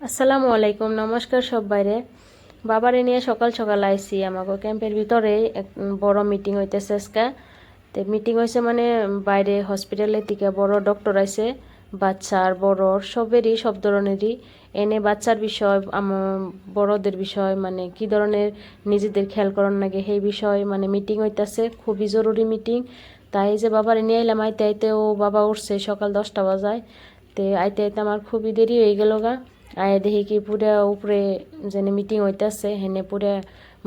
আসসালামু আলাইকুম, নমস্কার সব বাইরে। বাবারে নিয়ে সকাল সকাল আইসি আমাকে ক্যাম্পের ভিতরে এক বড় মিটিং হইতেছে আজকে। তো মিটিং হয়েছে মানে বাইরে হসপিটালের থেকে বড় ডক্টর আইছে, বাচ্চার বড় সবেরই সব ধরনেরই। এনে বাচ্চার বিষয় বড়দের বিষয় মানে কি ধরনের নিজেদের খেয়াল করার লাগে সেই বিষয় মানে মিটিং হইতেছে, খুবই জরুরি মিটিং। তাই যে বাবারে নিয়ে এলাম, আইতে আইতে ও বাবা উঠছে সকাল 10টা বাজায়। তে আইতে আইতে আমার খুবই দেরি হয়ে গেল গা। আয় দেখি কি পুরা উপরে যেন মিটিং হইতেছে হেনে পুরা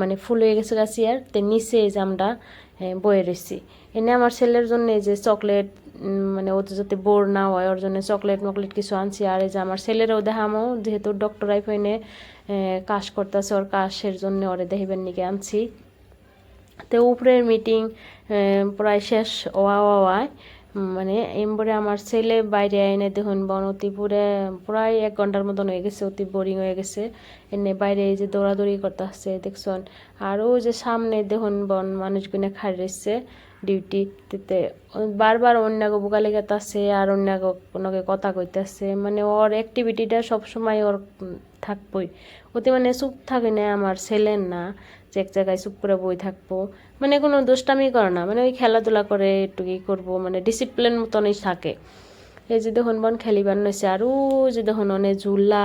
মানে ফুল হয়ে গেছে গা চেয়ার, তে নিচে এই যে আমরা বয়ে রয়েছি। এনে আমার ছেলের জন্য এই যে চকলেট, মানে ওদের যাতে বোর না হয় ওর জন্য চকলেট মকলেট কিছু আনছি। আর এই যে আমার ছেলেরও দেখামো, যেহেতু ডক্টর আইফাইনে কাজ করতেছে, ওর কাশের জন্য ওরে দেখিবেন নিকে আনছি। তো উপরের মিটিং প্রায় শেষ ওয়া ওয়ায় মানে এমবরে আমার ছেলে বাইরে এনে দেখুন বন অতি প্রায় 1 ঘন্টার মতন হয়ে গেছে, অতি বোরিং হয়ে গেছে। এনে বাইরে এই যে দৌড়াদৌড়ি করতে আসছে দেখছেন। আর ওই যে সামনে দেখুন বন মানুষগুলো খাড়ি রয়েছে ডিউটিতে, বারবার অন্যান্য বোকালে গেতাছে আর অন্যান্য কথা কইতাছে। মানে ওর অ্যাক্টিভিটিটা সবসময় ওর থাকবই। ওতে মানে চুপ থাকে না আমার ছেলের না, যে এক জায়গায় চুপ করে বই থাকবো। মানে কোনো দুষ্টামি করে না, মানে ওই খেলাধুলা করে একটু কি করবো, মানে ডিসিপ্লিন মতনই থাকে। এই যে দেখুন বন খেলিবার নইছে। আর ও যে দেখুন অনেক ঝুলা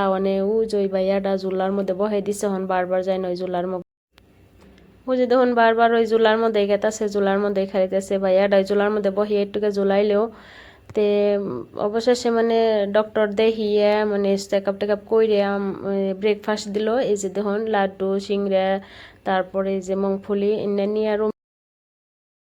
ও যে ওই ভাইয়াটা ঝুলার মধ্যে বহে দিছে, হন বারবার যায় না ওই ঝুলার মধ্যে। ও যে দেখুন বারবার ওই ঝুলার মধ্যে গেতাছে, ঝুলার মধ্যে খেলিতেছে। ভাইয়াটা ওই ঝুলার মধ্যে বহিয়ে একটুকে ঝুলাইলেও তে অবশেষে মানে ডক্টর দেখিয়ে মানে চেকআপ টেকআপ কইরে ব্রেকফাস্ট দিল। এই যে দেখুন লাড্ডু সিংড়া, তারপরে এই যে মুংফলি এনে নিয়ে আর